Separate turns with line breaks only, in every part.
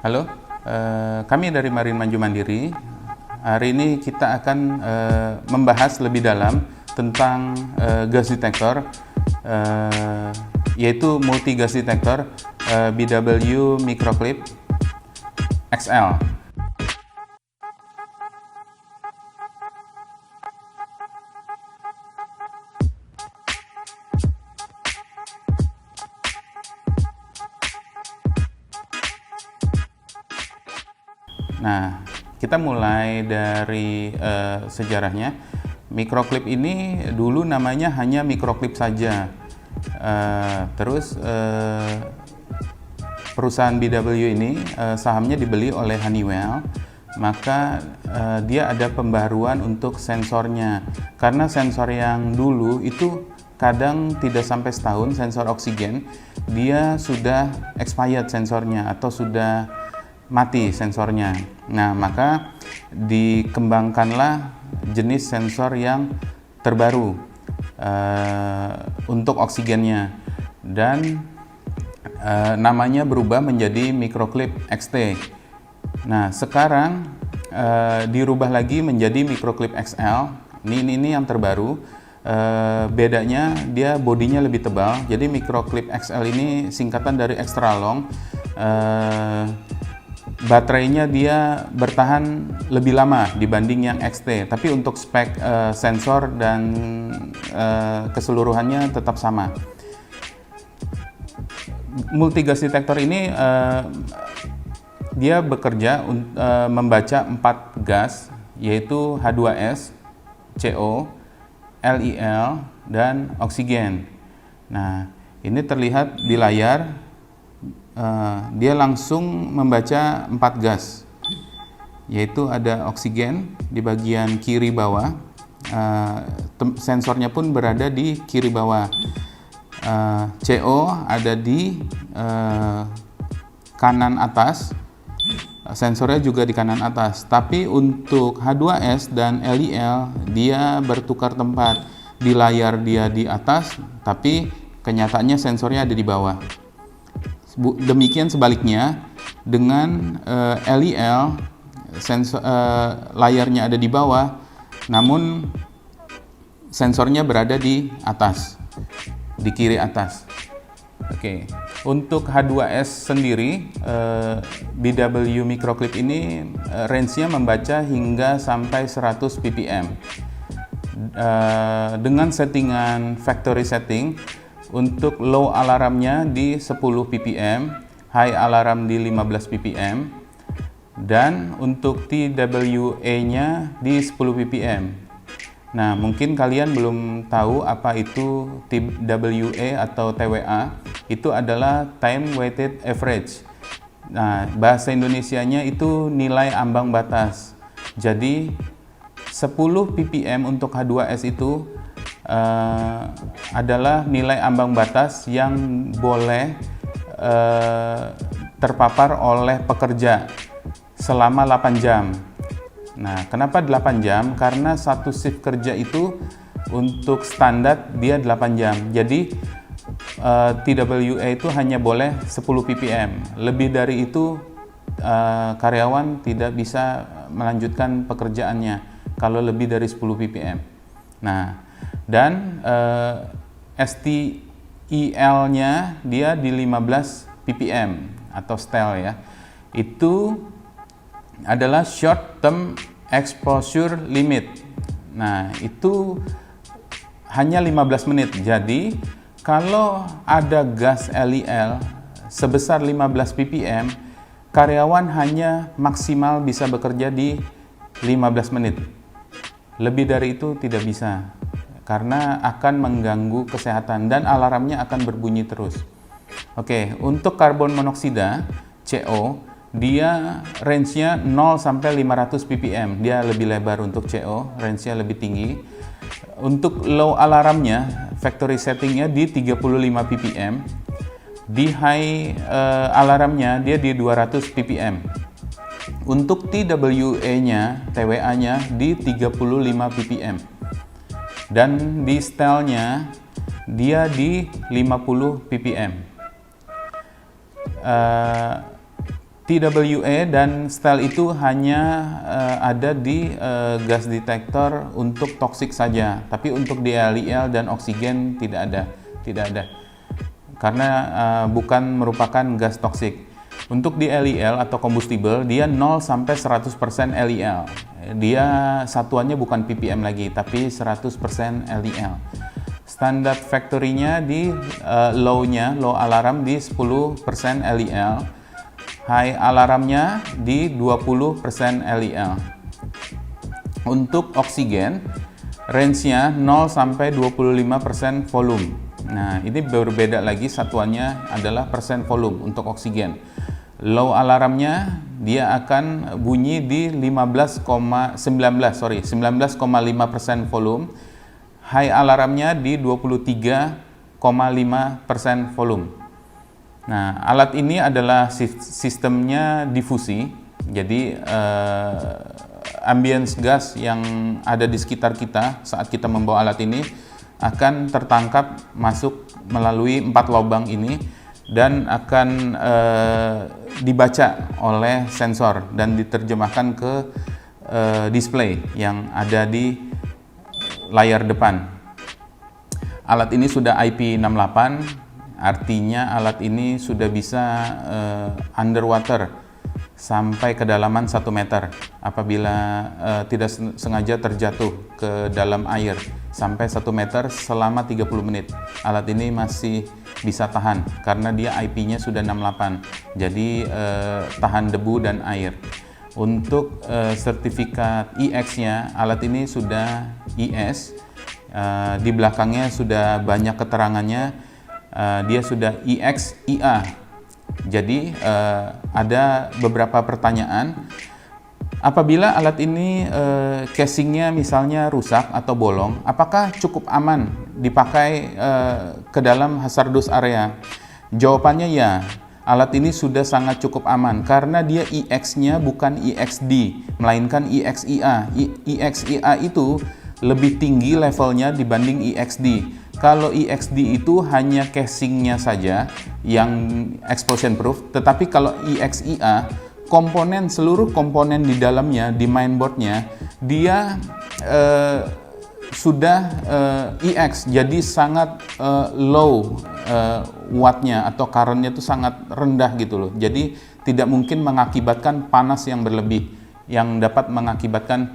Halo, kami dari Marin Maju Mandiri. Hari ini kita akan membahas lebih dalam tentang gas detektor, yaitu multi gas detektor BW Microclip XL. Nah, kita mulai dari sejarahnya. Microclip ini dulu namanya hanya microclip saja. Terus perusahaan BW ini sahamnya dibeli oleh Honeywell, maka dia ada pembaruan untuk sensornya. Karena sensor yang dulu itu kadang tidak sampai setahun, sensor oksigen, dia sudah expired sensornya atau sudah mati sensornya. Nah, maka dikembangkanlah jenis sensor yang terbaru untuk oksigennya, dan namanya berubah menjadi Microclip XT. Nah, sekarang dirubah lagi menjadi Microclip XL. Ini yang terbaru. Bedanya dia bodinya lebih tebal. Jadi Microclip XL ini singkatan dari extra long. Baterainya dia bertahan lebih lama dibanding yang XT, tapi untuk spek sensor dan keseluruhannya tetap sama. Multi gas detektor ini dia bekerja membaca 4 gas, yaitu H2S, CO, LIL, dan oksigen. Nah, ini terlihat di layar. Dia langsung membaca 4 gas, yaitu ada oksigen di bagian kiri bawah, sensornya pun berada di kiri bawah, CO ada di kanan atas, sensornya juga di kanan atas. Tapi untuk H2S dan LIL dia bertukar tempat, di layar dia di atas, tapi kenyataannya sensornya ada di bawah. Demikian sebaliknya dengan LIL, layarnya ada di bawah, namun sensornya berada di atas, di kiri atas. Oke, untuk H2S sendiri, BW Microclip ini range-nya membaca hingga sampai 100 ppm. Dengan settingan factory setting. Untuk low alarmnya di 10 ppm, high alarm di 15 ppm, dan untuk TWA-nya di 10 ppm. Nah, mungkin kalian belum tahu apa itu TWA atau TWA. Itu adalah time weighted average. Nah, bahasa Indonesianya itu nilai ambang batas. Jadi 10 ppm untuk H2S itu adalah nilai ambang batas yang boleh terpapar oleh pekerja selama 8 jam. Nah, kenapa 8 jam? Karena satu shift kerja itu untuk standar dia 8 jam. Jadi TWA itu hanya boleh 10 ppm. Lebih dari itu karyawan tidak bisa melanjutkan pekerjaannya kalau lebih dari 10 ppm. Nah, dan STIL-nya dia di 15 ppm atau STIL ya. Itu adalah short term exposure limit. Nah, itu hanya 15 menit. Jadi, kalau ada gas LIL sebesar 15 ppm, karyawan hanya maksimal bisa bekerja di 15 menit. Lebih dari itu tidak bisa, karena akan mengganggu kesehatan dan alarmnya akan berbunyi terus. Oke, untuk karbon monoksida CO, dia range-nya 0 sampai 500 ppm. Dia lebih lebar untuk CO, range-nya lebih tinggi. Untuk low alarmnya, factory setting-nya di 35 ppm. Di high alarmnya dia di 200 ppm. Untuk TWA-nya di 35 ppm. Dan di STIL-nya dia di 50 ppm. TWA dan STEL itu hanya ada di gas detektor untuk toksik saja, tapi untuk di LEL dan oksigen tidak ada, karena bukan merupakan gas toksik. Untuk di LEL atau combustible, dia 0 sampai 100% LEL. Dia satuannya bukan ppm lagi, tapi 100% LEL. Standar factory-nya di low alarm di 10% LEL. High alarmnya di 20% LEL. Untuk oksigen, range-nya 0 sampai 25% volume. Nah, ini berbeda lagi, satuannya adalah persen volume untuk oksigen. Low alarmnya dia akan bunyi di 19,5% volume. High alarmnya di 23,5% volume. Nah, alat ini adalah sistemnya difusi, jadi ambience gas yang ada di sekitar kita saat kita membawa alat ini akan tertangkap masuk melalui 4 lubang ini dan akan dibaca oleh sensor dan diterjemahkan ke display yang ada di layar depan. Alat ini sudah IP68. Artinya alat ini sudah bisa underwater sampai kedalaman 1 meter apabila tidak sengaja terjatuh ke dalam air sampai 1 meter selama 30 menit. Alat ini masih bisa tahan karena dia IP-nya sudah 68, jadi tahan debu dan air. Untuk sertifikat EX-nya, alat ini sudah ES, di belakangnya sudah banyak keterangannya. Dia sudah EXIA. Jadi ada beberapa pertanyaan. Apabila alat ini casingnya misalnya rusak atau bolong, apakah cukup aman dipakai ke dalam hazardous area? Jawabannya ya. Alat ini sudah sangat cukup aman karena dia EX-nya bukan EXD, melainkan EXIA. EXIA itu lebih tinggi levelnya dibanding EXD. Kalau EXD itu hanya casingnya saja yang explosion proof, tetapi kalau EXIA, seluruh komponen di dalamnya, di mainboardnya, dia sudah EX, jadi sangat low wattnya atau currentnya itu sangat rendah gitu loh. Jadi tidak mungkin mengakibatkan panas yang berlebih yang dapat mengakibatkan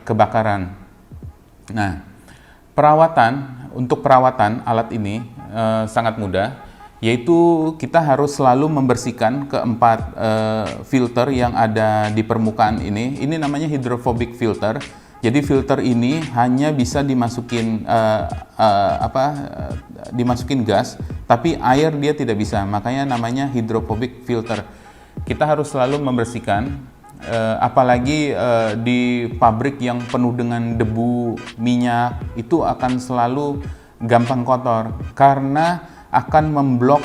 kebakaran. Nah, untuk perawatan alat ini sangat mudah, yaitu kita harus selalu membersihkan keempat filter yang ada di permukaan ini. Ini namanya hydrophobic filter. Jadi filter ini hanya bisa dimasukin gas, tapi air dia tidak bisa. Makanya namanya hydrophobic filter. Kita harus selalu membersihkan. Apalagi di pabrik yang penuh dengan debu, minyak, itu akan selalu gampang kotor karena akan memblok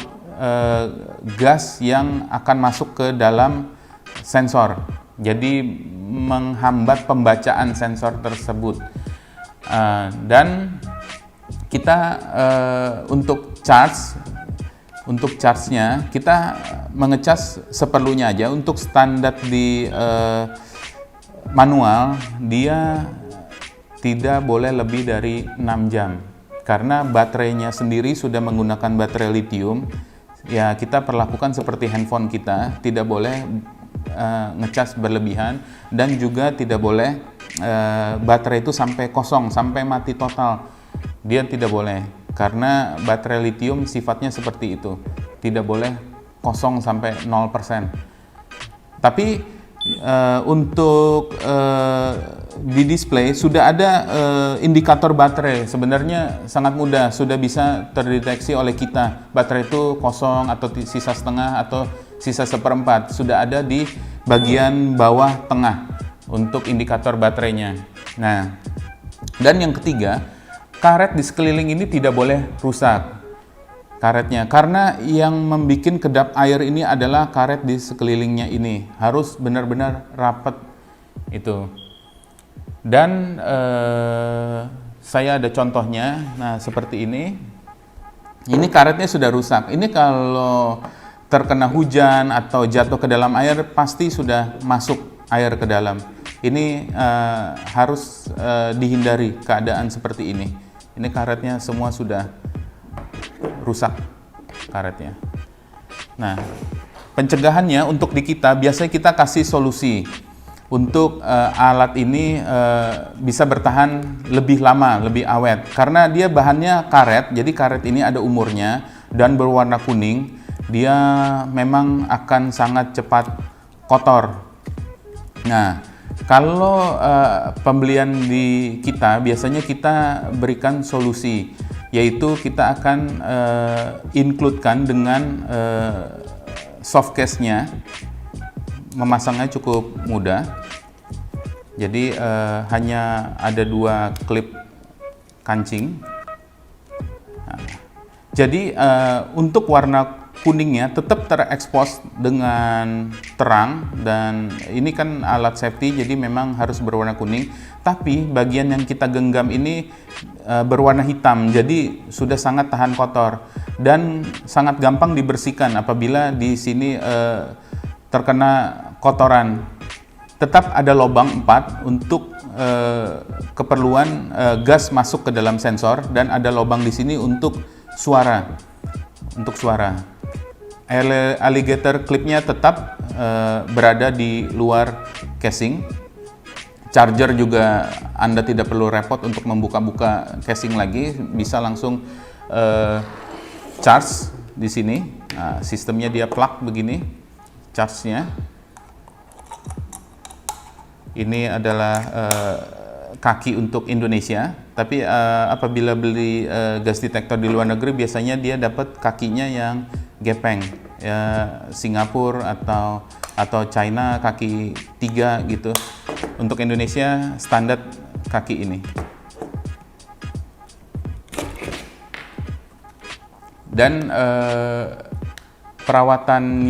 gas yang akan masuk ke dalam sensor, jadi menghambat pembacaan sensor tersebut. Dan kita untuk charge-nya kita mengecas seperlunya aja. Untuk standar di manual dia tidak boleh lebih dari 6 jam karena baterainya sendiri sudah menggunakan baterai lithium. Ya, kita perlakukan seperti handphone kita, tidak boleh ngecas berlebihan, dan juga tidak boleh baterai itu sampai kosong, sampai mati total. Dia tidak boleh, karena baterai lithium sifatnya seperti itu, tidak boleh kosong sampai 0%. Tapi untuk di display sudah ada indikator baterai. Sebenarnya sangat mudah, sudah bisa terdeteksi oleh kita baterai itu kosong atau sisa setengah atau sisa seperempat. Sudah ada di bagian bawah tengah untuk indikator baterainya. Nah, dan yang ketiga, karet di sekeliling ini tidak boleh rusak karetnya, karena yang membuat kedap air ini adalah karet di sekelilingnya ini harus benar-benar rapat itu. Dan saya ada contohnya. Nah, seperti ini karetnya sudah rusak. Ini kalau terkena hujan atau jatuh ke dalam air, pasti sudah masuk air ke dalam. Ini harus dihindari keadaan seperti ini. Ini karetnya semua sudah rusak karetnya. Nah, pencegahannya untuk di kita, biasanya kita kasih solusi untuk alat ini bisa bertahan lebih lama, lebih awet. Karena dia bahannya karet, jadi karet ini ada umurnya dan berwarna kuning. Dia memang akan sangat cepat kotor. Nah, kalau pembelian di kita, biasanya kita berikan solusi, yaitu kita akan include-kan dengan soft case-nya. Memasangnya cukup mudah. Jadi hanya ada 2 klip kancing. Nah, jadi untuk warna kuningnya tetap terekspos dengan terang, dan ini kan alat safety jadi memang harus berwarna kuning, tapi bagian yang kita genggam ini berwarna hitam, jadi sudah sangat tahan kotor dan sangat gampang dibersihkan apabila di sini terkena kotoran. Tetap ada lubang 4 untuk keperluan gas masuk ke dalam sensor, dan ada lubang di sini untuk suara. Alligator clipnya tetap berada di luar casing. Charger juga Anda tidak perlu repot untuk membuka-buka casing lagi, bisa langsung charge di sini. Nah, sistemnya dia plug begini, charge-nya. Ini adalah kaki untuk Indonesia, tapi apabila beli gas detektor di luar negeri, biasanya dia dapat kakinya yang gepeng, ya, Singapura atau China kaki 3 gitu. Untuk Indonesia standar kaki ini. Dan perawatan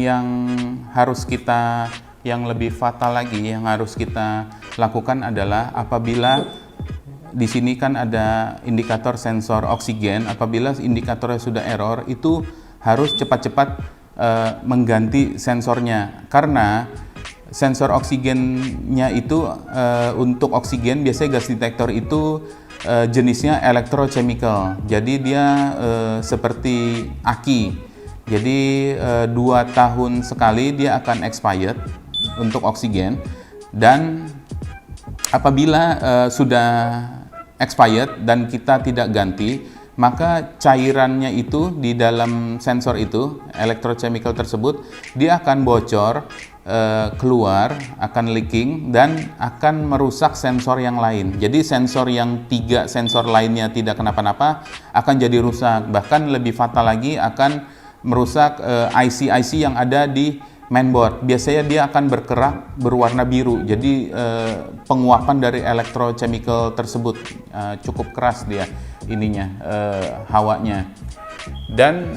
yang lebih fatal lagi yang harus kita lakukan adalah apabila di sini kan ada indikator sensor oksigen. Apabila indikatornya sudah error, itu harus cepat-cepat mengganti sensornya, karena sensor oksigennya itu untuk oksigen biasanya gas detektor itu jenisnya electrochemical, jadi dia seperti aki, jadi 2 tahun sekali dia akan expired untuk oksigen, dan apabila sudah expired dan kita tidak ganti, maka cairannya itu di dalam sensor itu, electrochemical tersebut, dia akan bocor, keluar, akan leaking, dan akan merusak sensor yang lain. Jadi sensor yang 3 sensor lainnya tidak kenapa-napa akan jadi rusak. Bahkan lebih fatal lagi, akan merusak IC-IC yang ada di mainboard. Biasanya dia akan berkerak berwarna biru. Jadi penguapan dari electrochemical tersebut cukup keras dia ininya, hawanya. Dan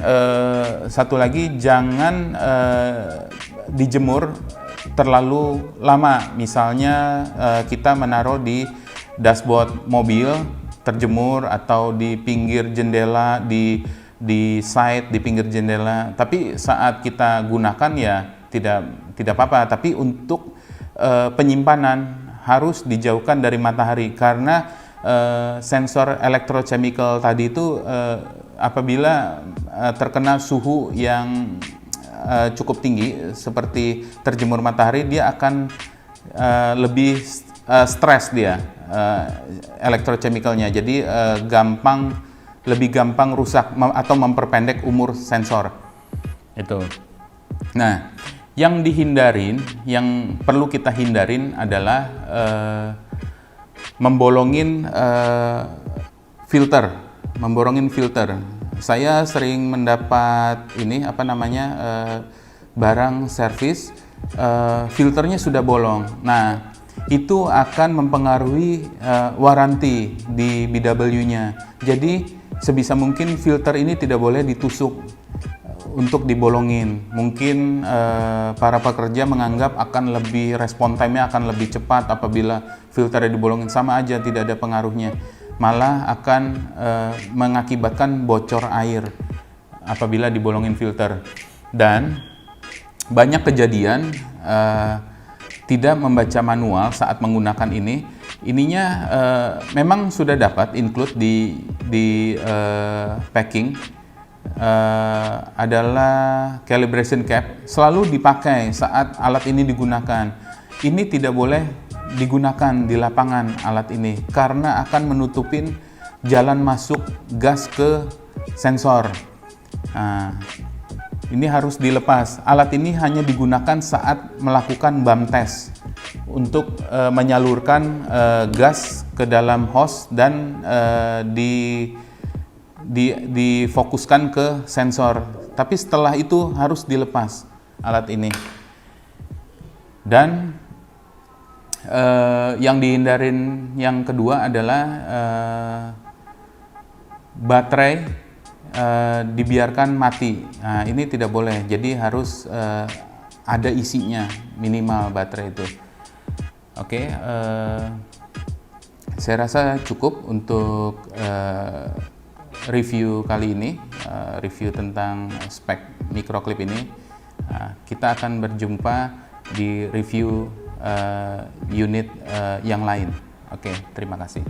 satu lagi, jangan dijemur terlalu lama. Misalnya kita menaruh di dashboard mobil terjemur, atau di pinggir jendela, di side, di pinggir jendela. Tapi saat kita gunakan ya tidak apa-apa. Tapi untuk penyimpanan harus dijauhkan dari matahari, karena sensor electrochemical tadi itu apabila terkena suhu yang cukup tinggi seperti terjemur matahari, dia akan lebih stres dia electrochemicalnya. Jadi lebih gampang rusak atau memperpendek umur sensor itu. Nah, yang perlu kita hindarin adalah membolongin filter. Saya sering mendapat barang servis, filternya sudah bolong. Nah, itu akan mempengaruhi waranti di BW-nya. Jadi sebisa mungkin filter ini tidak boleh ditusuk untuk dibolongin. Mungkin para pekerja menganggap akan lebih respon time-nya akan lebih cepat apabila filternya dibolongin. Sama aja, tidak ada pengaruhnya. Malah akan mengakibatkan bocor air apabila dibolongin filter. Dan banyak kejadian tidak membaca manual saat menggunakan ini. Ininya memang sudah dapat include di packing, adalah calibration cap, selalu dipakai saat alat ini digunakan. Ini tidak boleh digunakan di lapangan alat ini karena akan menutupin jalan masuk gas ke sensor. Nah, ini harus dilepas. Alat ini hanya digunakan saat melakukan BAM test untuk menyalurkan gas ke dalam hose dan difokuskan ke sensor. Tapi setelah itu harus dilepas alat ini. Dan yang dihindarin yang kedua adalah baterai dibiarkan mati. Nah, ini tidak boleh. Jadi harus ada isinya minimal baterai itu. Oke, saya rasa cukup untuk review kali ini, review tentang spek microclip ini. Kita akan berjumpa di review unit yang lain. Oke, terima kasih.